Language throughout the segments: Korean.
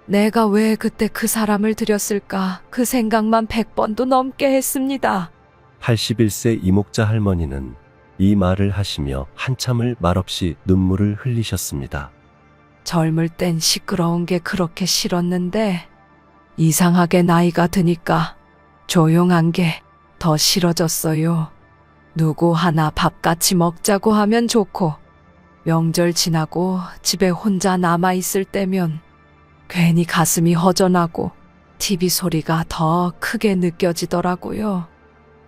내가 왜 그때 그 사람을 들였을까? 그 생각만 100번도 넘게 했습니다. 81세 이목자 할머니는 이 말을 하시며 한참을 말없이 눈물을 흘리셨습니다. 젊을 땐 시끄러운 게 그렇게 싫었는데 이상하게 나이가 드니까 조용한 게 더 싫어졌어요. 누구 하나 밥 같이 먹자고 하면 좋고 명절 지나고 집에 혼자 남아 있을 때면 괜히 가슴이 허전하고 TV 소리가 더 크게 느껴지더라고요.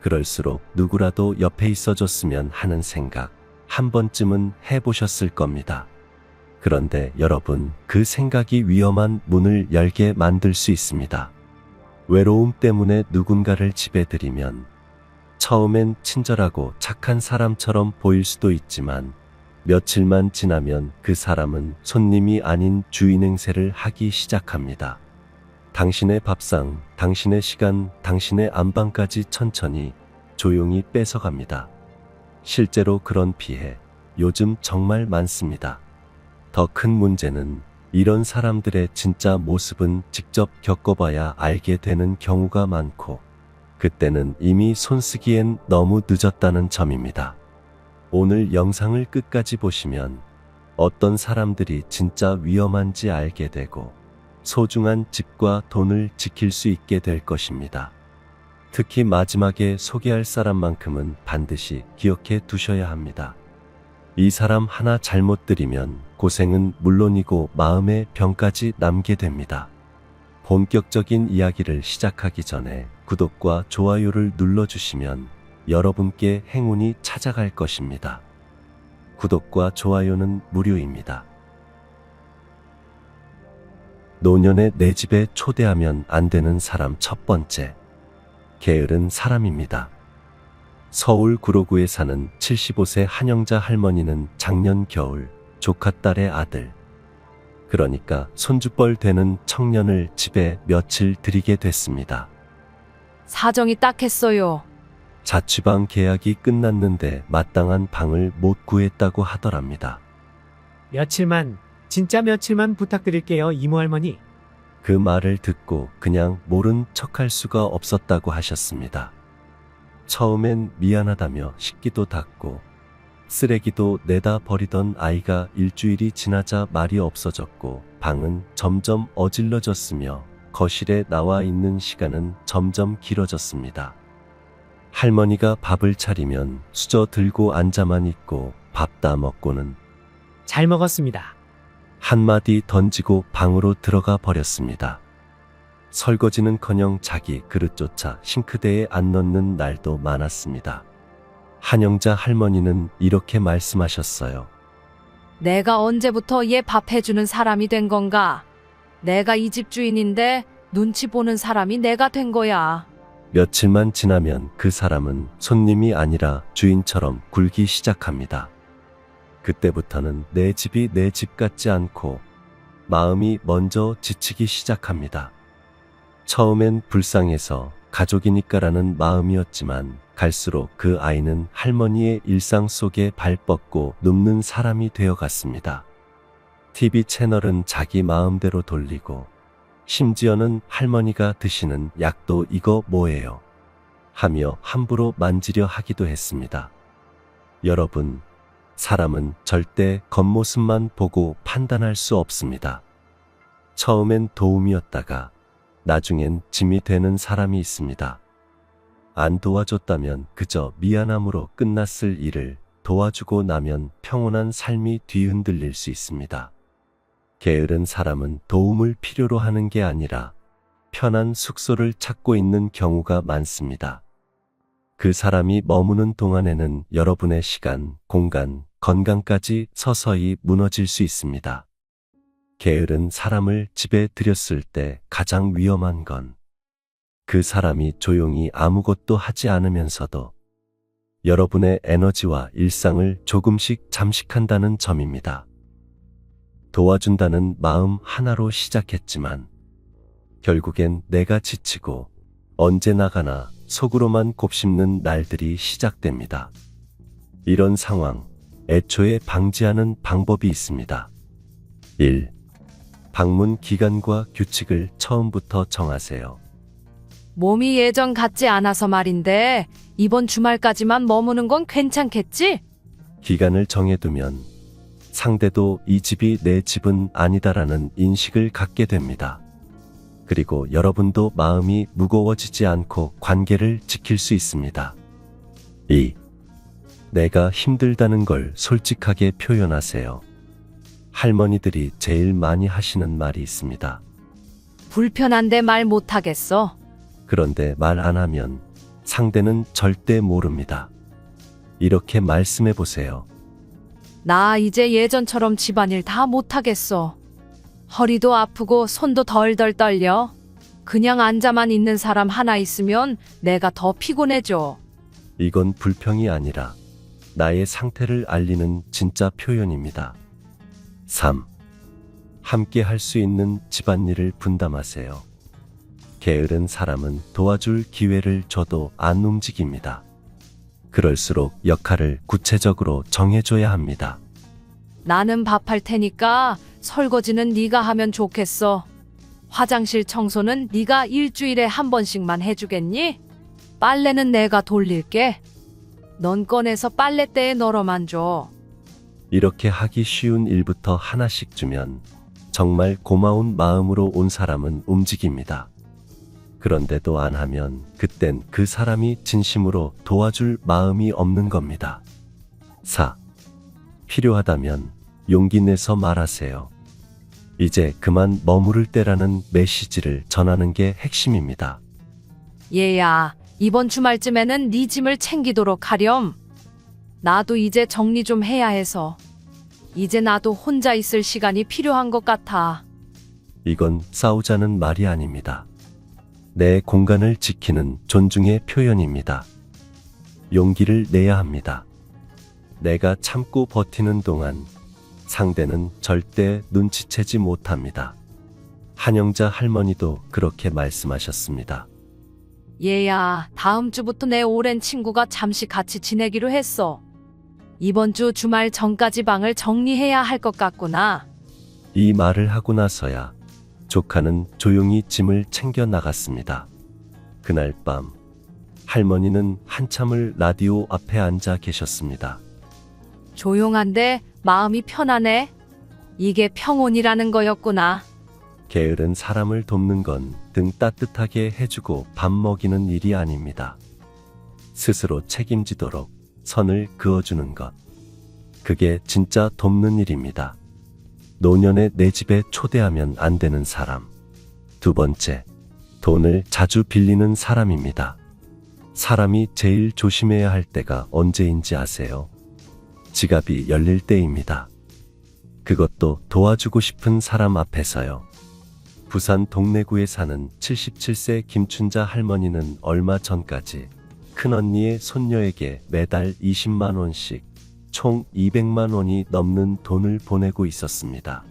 그럴수록 누구라도 옆에 있어줬으면 하는 생각 한 번쯤은 해보셨을 겁니다. 그런데 여러분, 그 생각이 위험한 문을 열게 만들 수 있습니다. 외로움 때문에 누군가를 집에 들이면 처음엔 친절하고 착한 사람처럼 보일 수도 있지만 며칠만 지나면 그 사람은 손님이 아닌 주인 행세를 하기 시작합니다. 당신의 밥상, 당신의 시간, 당신의 안방까지 천천히 조용히 뺏어갑니다. 실제로 그런 피해 요즘 정말 많습니다. 더 큰 문제는 이런 사람들의 진짜 모습은 직접 겪어봐야 알게 되는 경우가 많고 그때는 이미 손쓰기엔 너무 늦었다는 점입니다. 오늘 영상을 끝까지 보시면 어떤 사람들이 진짜 위험한지 알게 되고 소중한 집과 돈을 지킬 수 있게 될 것입니다. 특히 마지막에 소개할 사람만큼은 반드시 기억해 두셔야 합니다. 이 사람 하나 잘못 들이면 고생은 물론이고 마음의 병까지 남게 됩니다. 본격적인 이야기를 시작하기 전에 구독과 좋아요를 눌러주시면 여러분께 행운이 찾아갈 것입니다. 구독과 좋아요는 무료입니다. 노년에 내 집에 초대하면 안 되는 사람 첫 번째, 게으른 사람입니다. 서울 구로구에 사는 75세 한영자 할머니는 작년 겨울 조카딸의 아들, 그러니까 손주뻘 되는 청년을 집에 며칠 들이게 됐습니다. 사정이 딱했어요. 자취방 계약이 끝났는데 마땅한 방을 못 구했다고 하더랍니다. 며칠만, 진짜 며칠만 부탁드릴게요, 이모 할머니. 그 말을 듣고 그냥 모른 척할 수가 없었다고 하셨습니다. 처음엔 미안하다며 식기도 닦고 쓰레기도 내다 버리던 아이가 일주일이 지나자 말이 없어졌고 방은 점점 어질러졌으며 거실에 나와 있는 시간은 점점 길어졌습니다. 할머니가 밥을 차리면 수저 들고 앉아만 있고 밥 다 먹고는 잘 먹었습니다. 한마디 던지고 방으로 들어가 버렸습니다. 설거지는커녕 자기 그릇조차 싱크대에 안 넣는 날도 많았습니다. 한영자 할머니는 이렇게 말씀하셨어요. 내가 언제부터 얘 밥 해주는 사람이 된 건가? 내가 이 집 주인인데 눈치 보는 사람이 내가 된 거야. 며칠만 지나면 그 사람은 손님이 아니라 주인처럼 굴기 시작합니다. 그때부터는 내 집이 내 집 같지 않고 마음이 먼저 지치기 시작합니다. 처음엔 불쌍해서 가족이니까라는 마음이었지만 갈수록 그 아이는 할머니의 일상 속에 발 뻗고 눕는 사람이 되어갔습니다. TV 채널은 자기 마음대로 돌리고 심지어는 할머니가 드시는 약도 이거 뭐예요? 하며 함부로 만지려 하기도 했습니다. 여러분, 사람은 절대 겉모습만 보고 판단할 수 없습니다. 처음엔 도움이었다가 나중엔 짐이 되는 사람이 있습니다. 안 도와줬다면 그저 미안함으로 끝났을 일을 도와주고 나면 평온한 삶이 뒤흔들릴 수 있습니다. 게으른 사람은 도움을 필요로 하는 게 아니라 편한 숙소를 찾고 있는 경우가 많습니다. 그 사람이 머무는 동안에는 여러분의 시간, 공간, 건강까지 서서히 무너질 수 있습니다. 게으른 사람을 집에 들였을 때 가장 위험한 건 그 사람이 조용히 아무것도 하지 않으면서도 여러분의 에너지와 일상을 조금씩 잠식한다는 점입니다. 도와준다는 마음 하나로 시작했지만 결국엔 내가 지치고 언제 나가나 속으로만 곱씹는 날들이 시작됩니다. 이런 상황, 애초에 방지하는 방법이 있습니다. 1. 방문 기간과 규칙을 처음부터 정하세요. 몸이 예전 같지 않아서 말인데 이번 주말까지만 머무는 건 괜찮겠지? 기간을 정해두면 상대도 이 집이 내 집은 아니다라는 인식을 갖게 됩니다. 그리고 여러분도 마음이 무거워지지 않고 관계를 지킬 수 있습니다. 2. 내가 힘들다는 걸 솔직하게 표현하세요. 할머니들이 제일 많이 하시는 말이 있습니다. 불편한데 말 못하겠어. 그런데 말 안 하면 상대는 절대 모릅니다. 이렇게 말씀해 보세요. 나 이제 예전처럼 집안일 다 못하겠어. 허리도 아프고 손도 덜덜 떨려. 그냥 앉아만 있는 사람 하나 있으면 내가 더 피곤해져. 이건 불평이 아니라 나의 상태를 알리는 진짜 표현입니다. 3. 함께 할 수 있는 집안일을 분담하세요. 게으른 사람은 도와줄 기회를 줘도 안 움직입니다. 그럴수록 역할을 구체적으로 정해줘야 합니다. 나는 밥할 테니까 설거지는 네가 하면 좋겠어. 화장실 청소는 네가 일주일에 한 번씩만 해주겠니? 빨래는 내가 돌릴게. 넌 꺼내서 빨래대에 널어만 줘. 이렇게 하기 쉬운 일부터 하나씩 주면 정말 고마운 마음으로 온 사람은 움직입니다. 그런데도 안 하면 그땐 그 사람이 진심으로 도와줄 마음이 없는 겁니다. 4. 필요하다면 용기 내서 말하세요. 이제 그만 머무를 때라는 메시지를 전하는 게 핵심입니다. 얘야, 이번 주말쯤에는 네 짐을 챙기도록 하렴. 나도 이제 정리 좀 해야 해서. 이제 나도 혼자 있을 시간이 필요한 것 같아. 이건 싸우자는 말이 아닙니다. 내 공간을 지키는 존중의 표현입니다. 용기를 내야 합니다. 내가 참고 버티는 동안 상대는 절대 눈치채지 못합니다. 한영자 할머니도 그렇게 말씀하셨습니다. 얘야, 다음 주부터 내 오랜 친구가 잠시 같이 지내기로 했어. 이번 주 주말 전까지 방을 정리해야 할 것 같구나. 이 말을 하고 나서야 조카는 조용히 짐을 챙겨 나갔습니다. 그날 밤 할머니는 한참을 라디오 앞에 앉아 계셨습니다. 조용한데 마음이 편하네. 이게 평온이라는 거였구나. 게으른 사람을 돕는 건 등 따뜻하게 해주고 밥 먹이는 일이 아닙니다. 스스로 책임지도록 선을 그어주는 것. 그게 진짜 돕는 일입니다. 노년에 내 집에 초대하면 안 되는 사람. 2번째, 돈을 자주 빌리는 사람입니다. 사람이 제일 조심해야 할 때가 언제인지 아세요? 지갑이 열릴 때입니다. 그것도 도와주고 싶은 사람 앞에서요. 부산 동래구에 사는 77세 김춘자 할머니는 얼마 전까지 큰언니의 손녀에게 매달 20만 원씩 총 200만 원이 넘는 돈을 보내고 있었습니다.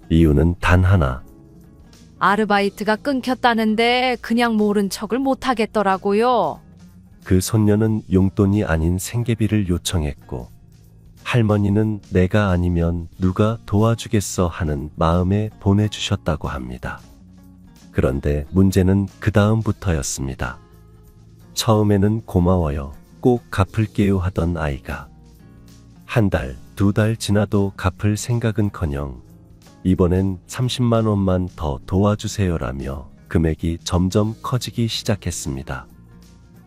이유는 단 하나. 아르바이트가 끊겼다는데 그냥 모른 척을 못하겠더라고요. 그 손녀는 용돈이 아닌 생계비를 요청했고 할머니는 내가 아니면 누가 도와주겠어 하는 마음에 보내주셨다고 합니다. 그런데 문제는 그 다음부터였습니다. 처음에는 고마워요, 꼭 갚을게요 하던 아이가 한 달, 2달 지나도 갚을 생각은커녕 이번엔 30만 원만 더 도와주세요라며 금액이 점점 커지기 시작했습니다.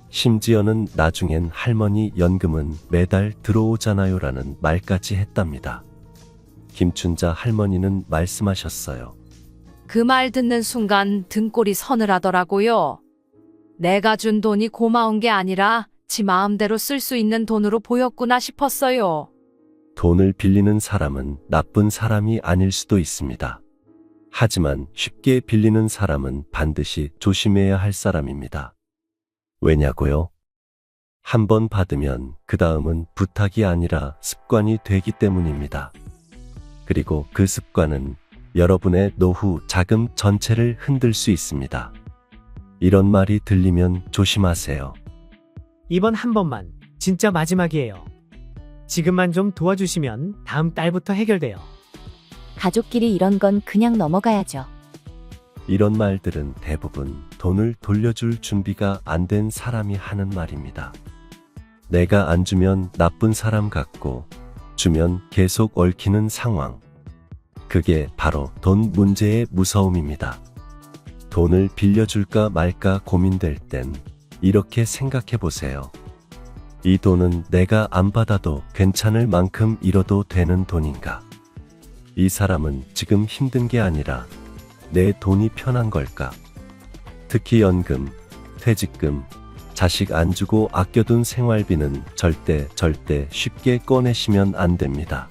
심지어는 나중엔 할머니 연금은 매달 들어오잖아요라는 말까지 했답니다. 김춘자 할머니는 말씀하셨어요. 그 말 듣는 순간 등골이 서늘하더라고요. 내가 준 돈이 고마운 게 아니라 지 마음대로 쓸 수 있는 돈으로 보였구나 싶었어요. 돈을 빌리는 사람은 나쁜 사람이 아닐 수도 있습니다. 하지만 쉽게 빌리는 사람은 반드시 조심해야 할 사람입니다. 왜냐고요? 한 번 받으면 그 다음은 부탁이 아니라 습관이 되기 때문입니다. 그리고 그 습관은 여러분의 노후 자금 전체를 흔들 수 있습니다. 이런 말이 들리면 조심하세요. 이번 한 번만 진짜 마지막이에요. 지금만 좀 도와주시면 다음 달부터 해결돼요. 가족끼리 이런 건 그냥 넘어가야죠. 이런 말들은 대부분 돈을 돌려줄 준비가 안 된 사람이 하는 말입니다. 내가 안 주면 나쁜 사람 같고, 주면 계속 얽히는 상황. 그게 바로 돈 문제의 무서움입니다. 돈을 빌려줄까 말까 고민될 땐 이렇게 생각해 보세요. 이 돈은 내가 안 받아도 괜찮을 만큼 잃어도 되는 돈인가? 이 사람은 지금 힘든 게 아니라 내 돈이 편한 걸까? 특히 연금, 퇴직금, 자식 안 주고 아껴둔 생활비는 절대 쉽게 꺼내시면 안 됩니다.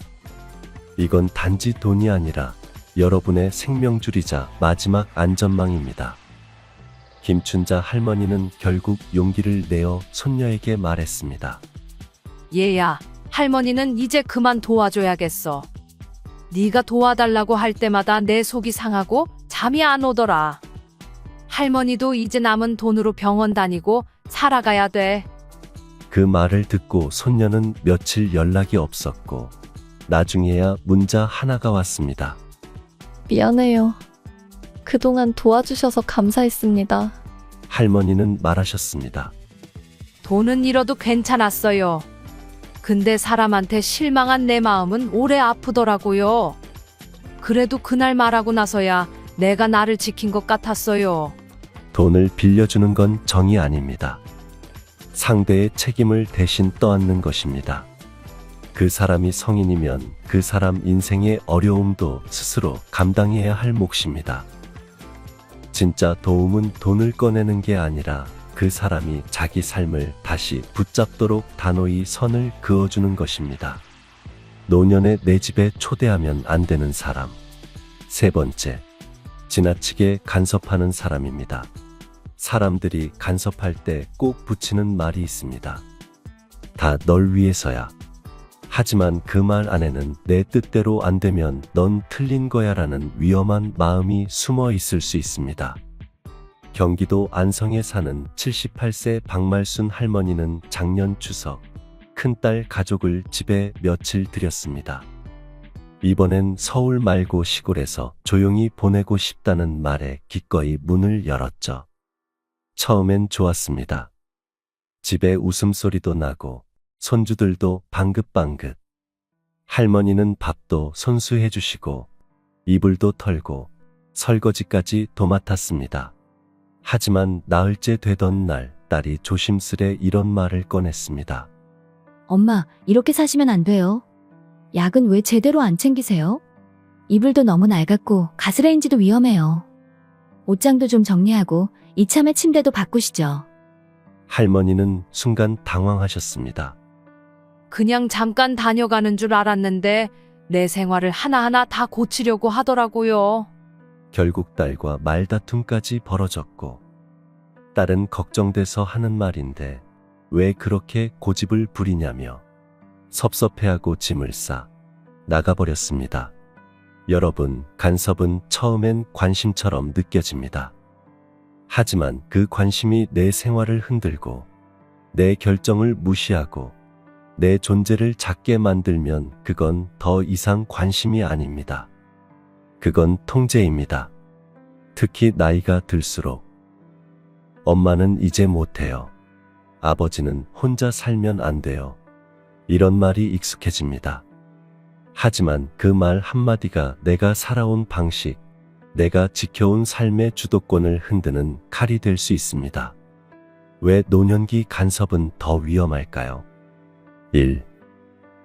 이건 단지 돈이 아니라 여러분의 생명줄이자 마지막 안전망입니다. 김춘자 할머니는 결국 용기를 내어 손녀에게 말했습니다. 얘야, 할머니는 이제 그만 도와줘야겠어. 네가 도와달라고 할 때마다 내 속이 상하고 잠이 안 오더라. 할머니도 이제 남은 돈으로 병원 다니고 살아가야 돼. 그 말을 듣고 손녀는 며칠 연락이 없었고, 나중에야 문자 하나가 왔습니다. 미안해요. 그동안 도와주셔서 감사했습니다. 할머니는 말하셨습니다. 돈은 잃어도 괜찮았어요. 근데 사람한테 실망한 내 마음은 오래 아프더라고요. 그래도 그날 말하고 나서야 내가 나를 지킨 것 같았어요. 돈을 빌려주는 건 정이 아닙니다. 상대의 책임을 대신 떠안는 것입니다. 그 사람이 성인이면 그 사람 인생의 어려움도 스스로 감당해야 할 몫입니다. 진짜 도움은 돈을 꺼내는 게 아니라 그 사람이 자기 삶을 다시 붙잡도록 단호히 선을 그어주는 것입니다. 노년에 내 집에 초대하면 안 되는 사람. 세 번째, 지나치게 간섭하는 사람입니다. 사람들이 간섭할 때 꼭 붙이는 말이 있습니다. 다 널 위해서야. 하지만 그 말 안에는 내 뜻대로 안 되면 넌 틀린 거야 라는 위험한 마음이 숨어 있을 수 있습니다. 경기도 안성에 사는 78세 박말순 할머니는 작년 추석 큰딸 가족을 집에 며칠 들였습니다. 이번엔 서울 말고 시골에서 조용히 보내고 싶다는 말에 기꺼이 문을 열었죠. 처음엔 좋았습니다. 집에 웃음소리도 나고 손주들도 방긋방긋. 할머니는 밥도 손수해 주시고 이불도 털고 설거지까지 도맡았습니다. 하지만 나흘째 되던 날 딸이 조심스레 이런 말을 꺼냈습니다. 엄마, 이렇게 사시면 안 돼요. 약은 왜 제대로 안 챙기세요? 이불도 너무 낡았고 가스레인지도 위험해요. 옷장도 좀 정리하고 이참에 침대도 바꾸시죠. 할머니는 순간 당황하셨습니다. 그냥 잠깐 다녀가는 줄 알았는데 내 생활을 하나하나 다 고치려고 하더라고요. 결국 딸과 말다툼까지 벌어졌고, 딸은 걱정돼서 하는 말인데 왜 그렇게 고집을 부리냐며 섭섭해하고 짐을 싸 나가버렸습니다. 여러분, 간섭은 처음엔 관심처럼 느껴집니다. 하지만 그 관심이 내 생활을 흔들고 내 결정을 무시하고 내 존재를 작게 만들면 그건 더 이상 관심이 아닙니다. 그건 통제입니다. 특히 나이가 들수록. 엄마는 이제 못해요. 아버지는 혼자 살면 안 돼요. 이런 말이 익숙해집니다. 하지만 그 말 한마디가 내가 살아온 방식, 내가 지켜온 삶의 주도권을 흔드는 칼이 될 수 있습니다. 왜 노년기 간섭은 더 위험할까요? 1.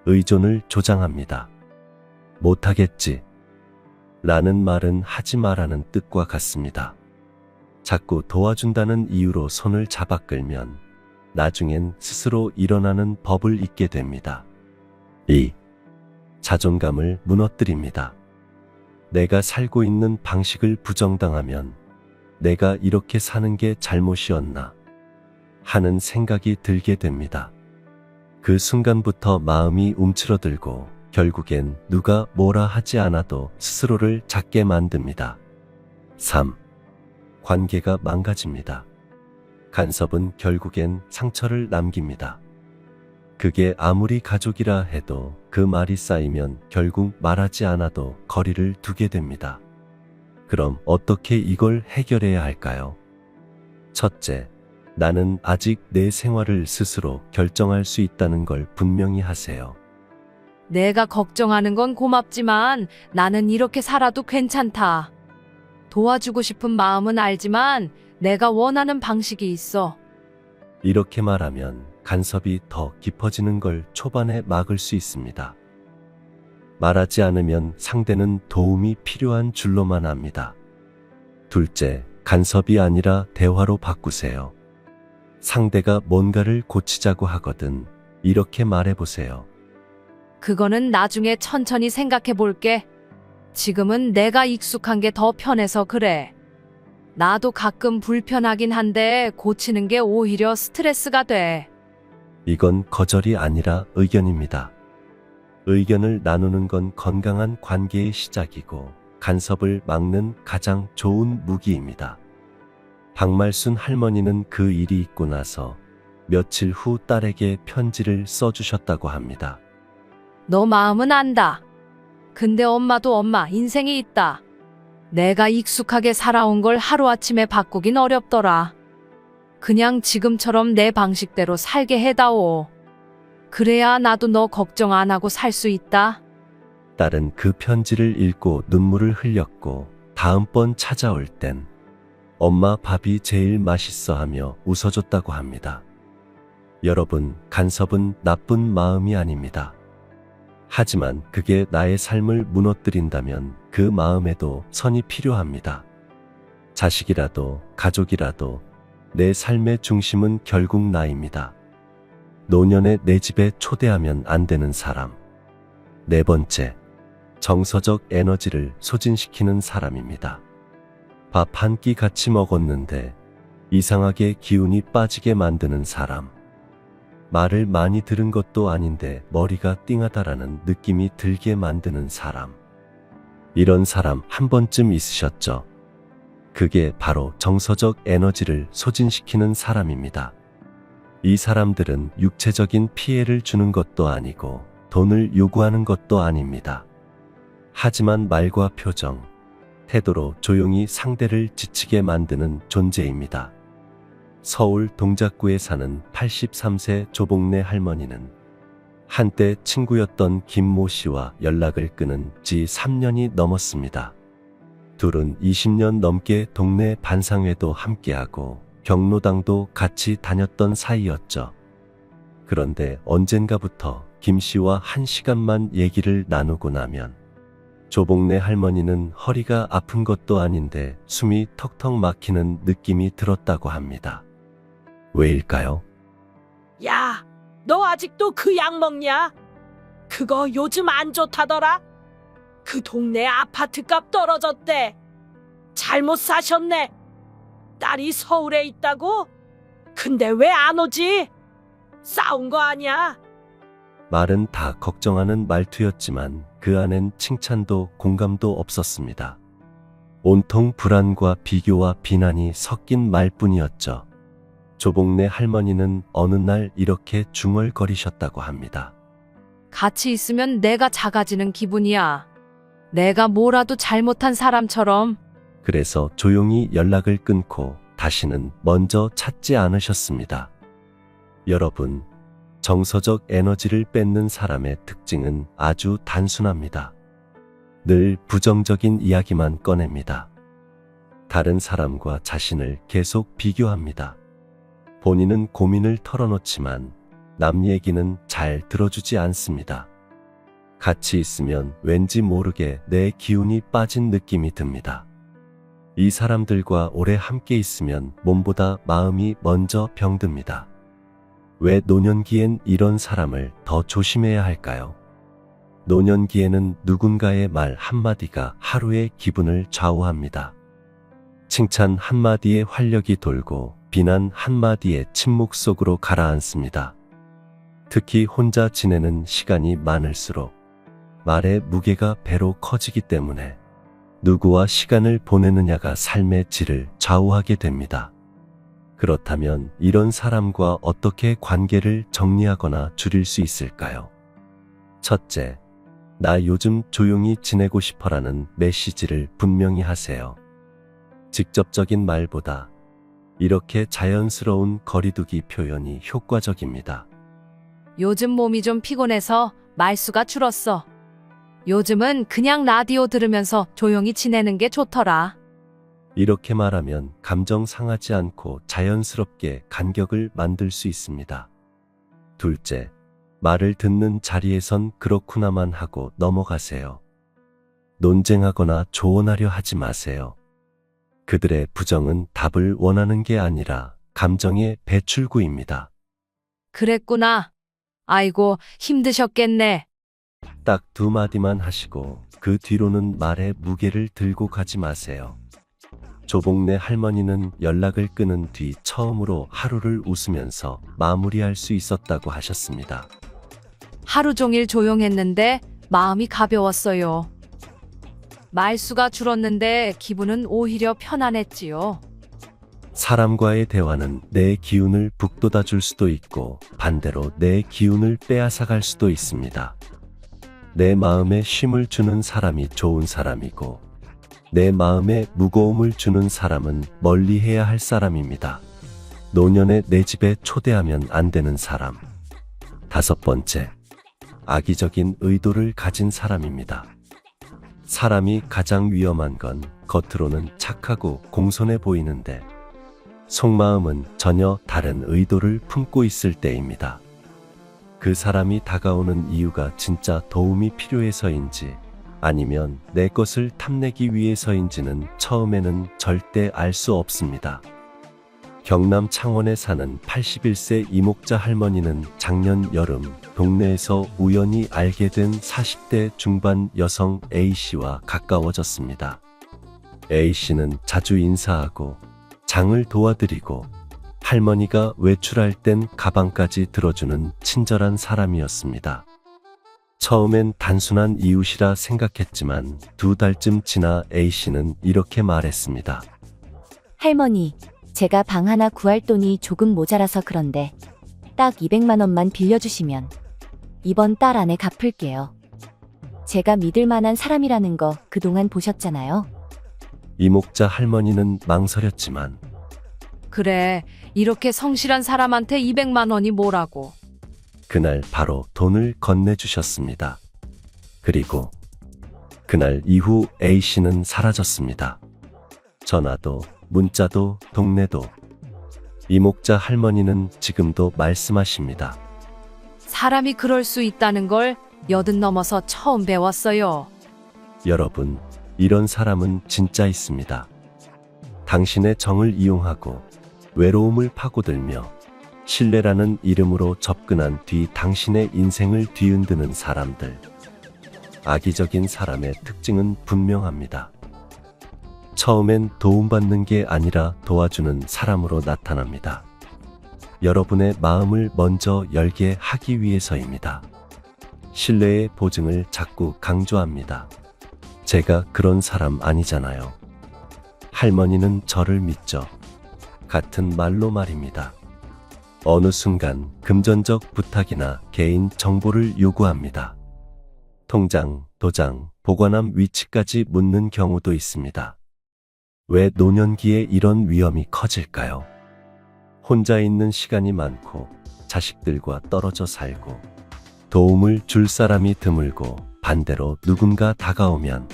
의존을 조장합니다. 못하겠지 라는 말은 하지 마라는 뜻과 같습니다. 자꾸 도와준다는 이유로 손을 잡아 끌면 나중엔 스스로 일어나는 법을 잊게 됩니다. 2. 자존감을 무너뜨립니다. 내가 살고 있는 방식을 부정당하면 내가 이렇게 사는 게 잘못이었나 하는 생각이 들게 됩니다. 그 순간부터 마음이 움츠러들고 결국엔 누가 뭐라 하지 않아도 스스로를 작게 만듭니다. 3. 관계가 망가집니다. 간섭은 결국엔 상처를 남깁니다. 그게 아무리 가족이라 해도 그 말이 쌓이면 결국 말하지 않아도 거리를 두게 됩니다. 그럼 어떻게 이걸 해결해야 할까요? 첫째, 나는 아직 내 생활을 스스로 결정할 수 있다는 걸 분명히 하세요. 내가 걱정하는 건 고맙지만 나는 이렇게 살아도 괜찮다. 도와주고 싶은 마음은 알지만 내가 원하는 방식이 있어. 이렇게 말하면 간섭이 더 깊어지는 걸 초반에 막을 수 있습니다. 말하지 않으면 상대는 도움이 필요한 줄로만 압니다. 둘째, 간섭이 아니라 대화로 바꾸세요. 상대가 뭔가를 고치자고 하거든 이렇게 말해보세요. 그거는 나중에 천천히 생각해 볼게. 지금은 내가 익숙한 게 더 편해서 그래. 나도 가끔 불편하긴 한데 고치는 게 오히려 스트레스가 돼. 이건 거절이 아니라 의견입니다. 의견을 나누는 건 건강한 관계의 시작이고 간섭을 막는 가장 좋은 무기입니다. 박말순 할머니는 그 일이 있고 나서 며칠 후 딸에게 편지를 써주셨다고 합니다. 너 마음은 안다. 근데 엄마도 엄마 인생이 있다. 내가 익숙하게 살아온 걸 하루아침에 바꾸긴 어렵더라. 그냥 지금처럼 내 방식대로 살게 해다오. 그래야 나도 너 걱정 안 하고 살 수 있다. 딸은 그 편지를 읽고 눈물을 흘렸고 다음번 찾아올 땐 엄마 밥이 제일 맛있어 하며 웃어줬다고 합니다. 여러분, 간섭은 나쁜 마음이 아닙니다. 하지만 그게 나의 삶을 무너뜨린다면 그 마음에도 선이 필요합니다. 자식이라도 가족이라도 내 삶의 중심은 결국 나입니다. 노년에 내 집에 초대하면 안 되는 사람. 네 번째, 정서적 에너지를 소진시키는 사람입니다. 밥 한 끼 같이 먹었는데 이상하게 기운이 빠지게 만드는 사람. 말을 많이 들은 것도 아닌데 머리가 띵하다라는 느낌이 들게 만드는 사람. 이런 사람 한 번쯤 있으셨죠? 그게 바로 정서적 에너지를 소진시키는 사람입니다. 이 사람들은 육체적인 피해를 주는 것도 아니고 돈을 요구하는 것도 아닙니다. 하지만 말과 표정, 태도로 조용히 상대를 지치게 만드는 존재입니다. 서울 동작구에 사는 83세 조복래 할머니는 한때 친구였던 김모 씨와 연락을 끊은 지 3년이 넘었습니다. 둘은 20년 넘게 동네 반상회도 함께하고 경로당도 같이 다녔던 사이였죠. 그런데 언젠가부터 김 씨와 1시간만 얘기를 나누고 나면 조복래 할머니는 허리가 아픈 것도 아닌데 숨이 턱턱 막히는 느낌이 들었다고 합니다. 왜일까요? 야, 너 아직도 그 약 먹냐? 그거 요즘 안 좋다더라. 그 동네 아파트값 떨어졌대. 잘못 사셨네. 딸이 서울에 있다고? 근데 왜 안 오지? 싸운 거 아니야? 말은 다 걱정하는 말투였지만 그 안엔 칭찬도 공감도 없었습니다. 온통 불안과 비교와 비난이 섞인 말뿐이었죠. 조복래 할머니는 어느 날 이렇게 중얼거리셨다고 합니다. 같이 있으면 내가 작아지는 기분이야. 내가 뭐라도 잘못한 사람처럼. 그래서 조용히 연락을 끊고 다시는 먼저 찾지 않으셨습니다. 여러분, 정서적 에너지를 뺏는 사람의 특징은 아주 단순합니다. 늘 부정적인 이야기만 꺼냅니다. 다른 사람과 자신을 계속 비교합니다. 본인은 고민을 털어놓지만 남 얘기는 잘 들어주지 않습니다. 같이 있으면 왠지 모르게 내 기운이 빠진 느낌이 듭니다. 이 사람들과 오래 함께 있으면 몸보다 마음이 먼저 병듭니다. 왜 노년기엔 이런 사람을 더 조심해야 할까요? 노년기에는 누군가의 말 한마디가 하루의 기분을 좌우합니다. 칭찬 한마디에 활력이 돌고 비난 한마디에 침묵 속으로 가라앉습니다. 특히 혼자 지내는 시간이 많을수록 말의 무게가 배로 커지기 때문에 누구와 시간을 보내느냐가 삶의 질을 좌우하게 됩니다. 그렇다면 이런 사람과 어떻게 관계를 정리하거나 줄일 수 있을까요? 첫째, 나 요즘 조용히 지내고 싶어라는 메시지를 분명히 하세요. 직접적인 말보다 이렇게 자연스러운 거리두기 표현이 효과적입니다. 요즘 몸이 좀 피곤해서 말수가 줄었어. 요즘은 그냥 라디오 들으면서 조용히 지내는 게 좋더라. 이렇게 말하면 감정 상하지 않고 자연스럽게 간격을 만들 수 있습니다. 둘째, 말을 듣는 자리에선 그렇구나만 하고 넘어가세요. 논쟁하거나 조언하려 하지 마세요. 그들의 부정은 답을 원하는 게 아니라 감정의 배출구입니다. 그랬구나. 아이고, 힘드셨겠네. 딱 두 마디만 하시고 그 뒤로는 말의 무게를 들고 가지 마세요. 조복래 할머니는 연락을 끊은 뒤 처음으로 하루를 웃으면서 마무리할 수 있었다고 하셨습니다. 하루 종일 조용했는데 마음이 가벼웠어요. 말수가 줄었는데 기분은 오히려 편안했지요. 사람과의 대화는 내 기운을 북돋아 줄 수도 있고 반대로 내 기운을 빼앗아갈 수도 있습니다. 내 마음에 쉼을 주는 사람이 좋은 사람이고 내 마음에 무거움을 주는 사람은 멀리해야 할 사람입니다. 노년에 내 집에 초대하면 안 되는 사람. 다섯 번째, 악의적인 의도를 가진 사람입니다. 사람이 가장 위험한 건 겉으로는 착하고 공손해 보이는데 속마음은 전혀 다른 의도를 품고 있을 때입니다. 그 사람이 다가오는 이유가 진짜 도움이 필요해서인지 아니면 내 것을 탐내기 위해서인지는 처음에는 절대 알 수 없습니다. 경남 창원에 사는 81세 이목자 할머니는 작년 여름 동네에서 우연히 알게 된 40대 중반 여성 A씨와 가까워졌습니다. A씨는 자주 인사하고 장을 도와드리고 할머니가 외출할 땐 가방까지 들어주는 친절한 사람이었습니다. 처음엔 단순한 이웃이라 생각했지만 2달쯤 지나 A씨는 이렇게 말했습니다. 할머니, 제가 방 하나 구할 돈이 조금 모자라서 그런데 딱 200만 원만 빌려주시면 이번 달 안에 갚을게요. 제가 믿을 만한 사람이라는 거 그동안 보셨잖아요. 이목자 할머니는 망설였지만 그래, 이렇게 성실한 사람한테 200만 원이 뭐라고. 그날 바로 돈을 건네주셨습니다. 그리고 그날 이후 A씨는 사라졌습니다. 전화도 문자도 동네도. 이목자 할머니는 지금도 말씀하십니다. 사람이 그럴 수 있다는 걸 80 넘어서 처음 배웠어요. 여러분, 이런 사람은 진짜 있습니다. 당신의 정을 이용하고 외로움을 파고들며 신뢰라는 이름으로 접근한 뒤 당신의 인생을 뒤흔드는 사람들. 악의적인 사람의 특징은 분명합니다. 처음엔 도움받는 게 아니라 도와주는 사람으로 나타납니다. 여러분의 마음을 먼저 열게 하기 위해서입니다. 신뢰의 보증을 자꾸 강조합니다. 제가 그런 사람 아니잖아요. 할머니는 저를 믿죠. 같은 말로 말입니다. 어느 순간 금전적 부탁이나 개인 정보를 요구합니다. 통장, 도장, 보관함 위치까지 묻는 경우도 있습니다. 왜 노년기에 이런 위험이 커질까요? 혼자 있는 시간이 많고 자식들과 떨어져 살고 도움을 줄 사람이 드물고 반대로 누군가 다가오면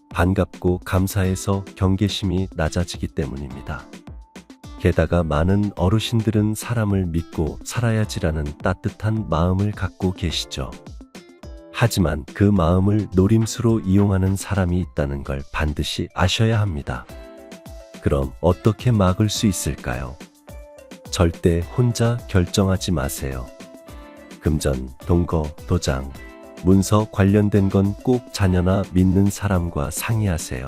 반갑고 감사해서 경계심이 낮아지기 때문입니다. 게다가 많은 어르신들은 사람을 믿고 살아야지라는 따뜻한 마음을 갖고 계시죠. 하지만 그 마음을 노림수로 이용하는 사람이 있다는 걸 반드시 아셔야 합니다. 그럼 어떻게 막을 수 있을까요? 절대 혼자 결정하지 마세요. 금전, 동거, 도장, 문서 관련된 건 꼭 자녀나 믿는 사람과 상의하세요.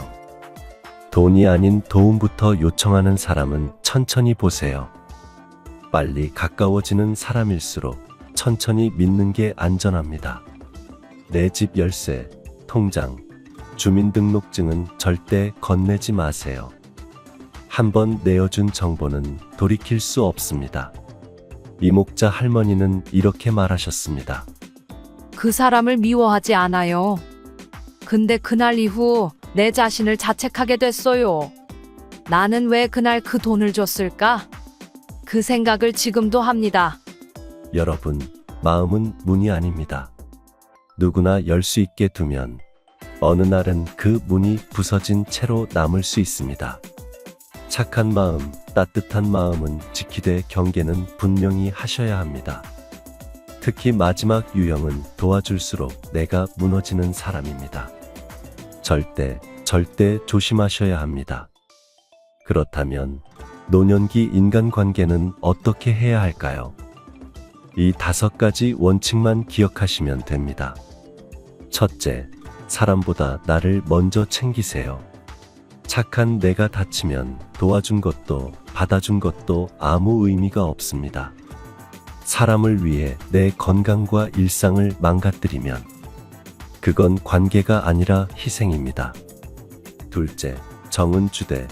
돈이 아닌 도움부터 요청하는 사람은 천천히 보세요. 빨리 가까워지는 사람일수록 천천히 믿는 게 안전합니다. 내 집 열쇠, 통장, 주민등록증은 절대 건네지 마세요. 한번 내어준 정보는 돌이킬 수 없습니다. 이목자 할머니는 이렇게 말하셨습니다. 그 사람을 미워하지 않아요. 근데 그날 이후 내 자신을 자책하게 됐어요. 나는 왜 그날 그 돈을 줬을까? 그 생각을 지금도 합니다. 여러분, 마음은 문이 아닙니다. 누구나 열 수 있게 두면 어느 날은 그 문이 부서진 채로 남을 수 있습니다. 착한 마음, 따뜻한 마음은 지키되 경계는 분명히 하셔야 합니다. 특히 마지막 유형은 도와줄수록 내가 무너지는 사람입니다. 절대 조심하셔야 합니다. 그렇다면 노년기 인간관계는 어떻게 해야 할까요? 이 5가지 원칙만 기억하시면 됩니다. 첫째, 사람보다 나를 먼저 챙기세요. 착한 내가 다치면 도와준 것도 받아준 것도 아무 의미가 없습니다. 사람을 위해 내 건강과 일상을 망가뜨리면 그건 관계가 아니라 희생입니다. 둘째, 정은 주되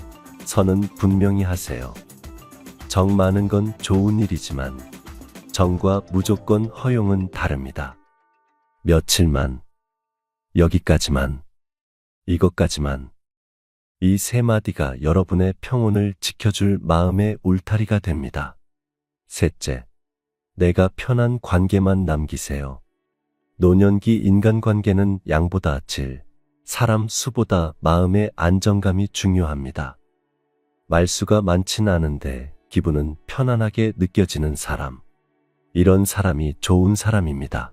선은 분명히 하세요. 정 많은 건 좋은 일이지만 정과 무조건 허용은 다릅니다. 며칠만, 여기까지만, 이것까지만. 이 3마디가 여러분의 평온을 지켜줄 마음의 울타리가 됩니다. 셋째, 내가 편한 관계만 남기세요. 노년기 인간관계는 양보다 질, 사람 수보다 마음의 안정감이 중요합니다. 말수가 많진 않은데 기분은 편안하게 느껴지는 사람. 이런 사람이 좋은 사람입니다.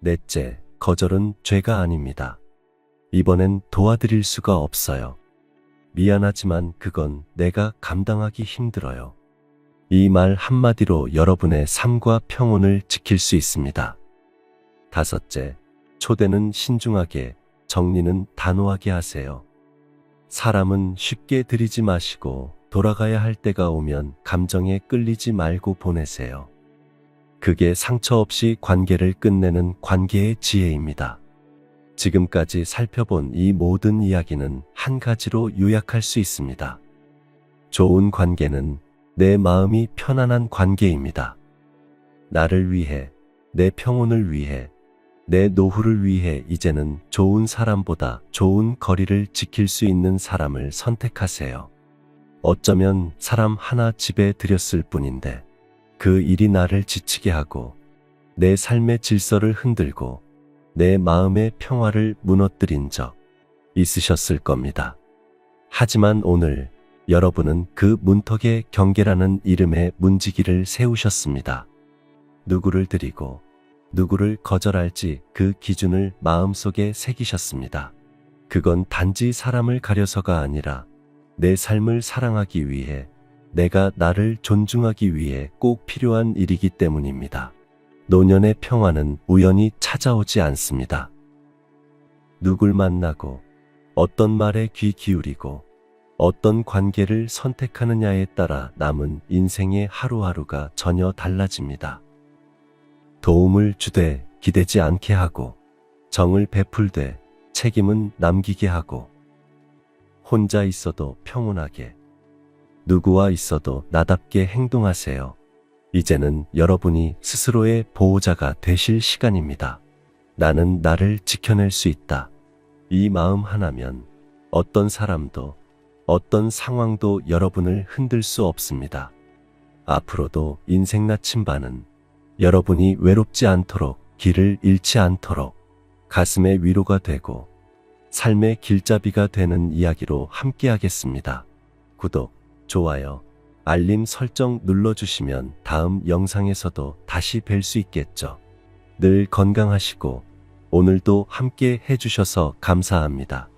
넷째, 거절은 죄가 아닙니다. 이번엔 도와드릴 수가 없어요. 미안하지만 그건 내가 감당하기 힘들어요. 이 말 한마디로 여러분의 삶과 평온을 지킬 수 있습니다. 다섯째, 초대는 신중하게, 정리는 단호하게 하세요. 사람은 쉽게 들이지 마시고 돌아가야 할 때가 오면 감정에 끌리지 말고 보내세요. 그게 상처 없이 관계를 끝내는 관계의 지혜입니다. 지금까지 살펴본 이 모든 이야기는 한 가지로 요약할 수 있습니다. 좋은 관계는 내 마음이 편안한 관계입니다. 나를 위해, 내 평온을 위해, 내 노후를 위해 이제는 좋은 사람보다 좋은 거리를 지킬 수 있는 사람을 선택하세요. 어쩌면 사람 하나 집에 들였을 뿐인데 그 일이 나를 지치게 하고 내 삶의 질서를 흔들고 내 마음의 평화를 무너뜨린 적 있으셨을 겁니다. 하지만 오늘 여러분은 그 문턱에 경계라는 이름의 문지기를 세우셨습니다. 누구를 드리고 누구를 거절할지 그 기준을 마음속에 새기셨습니다. 그건 단지 사람을 가려서가 아니라 내 삶을 사랑하기 위해, 내가 나를 존중하기 위해 꼭 필요한 일이기 때문입니다. 노년의 평화는 우연히 찾아오지 않습니다. 누굴 만나고 어떤 말에 귀 기울이고 어떤 관계를 선택하느냐에 따라 남은 인생의 하루하루가 전혀 달라집니다. 도움을 주되 기대지 않게 하고, 정을 베풀되 책임은 남기게 하고, 혼자 있어도 평온하게, 누구와 있어도 나답게 행동하세요. 이제는 여러분이 스스로의 보호자가 되실 시간입니다. 나는 나를 지켜낼 수 있다. 이 마음 하나면 어떤 사람도 어떤 상황도 여러분을 흔들 수 없습니다. 앞으로도 인생 나침반은 여러분이 외롭지 않도록, 길을 잃지 않도록 가슴의 위로가 되고 삶의 길잡이가 되는 이야기로 함께하겠습니다. 구독, 좋아요, 알림 설정 눌러주시면 다음 영상에서도 다시 뵐 수 있겠죠. 늘 건강하시고 오늘도 함께 해주셔서 감사합니다.